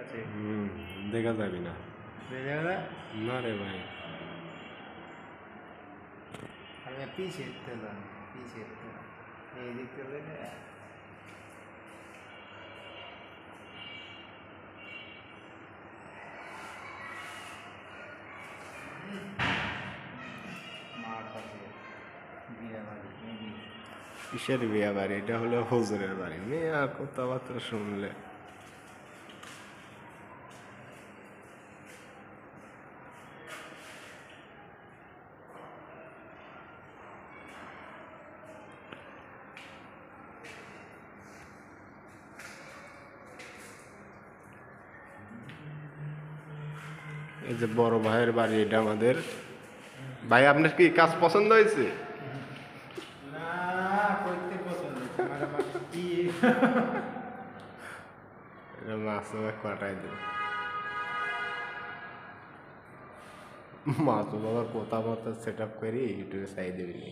আছে দেখা যাবি না। দেখা যায় না রে ভাই, আমি পিছিয়ে দিলাম এই দিক থেকে মার কাছে বিয়ে বাড়ি কিসের বিয়া বাড়ি? এটা হলো হুজুরের বাড়ি। মেয়ে কথাবার্তা শুনলে এই যে বড় ভাইয়ের বাড়ি, এটা আমাদের। ভাই, আপনার কি কাজ পছন্দ হয়েছে? না করতে পছন্দ কি মাছ কাটাই দেব। মাছ বাবা কথাবার্তা সেট আপ করি ইউটিউবে চাই দেবিনি।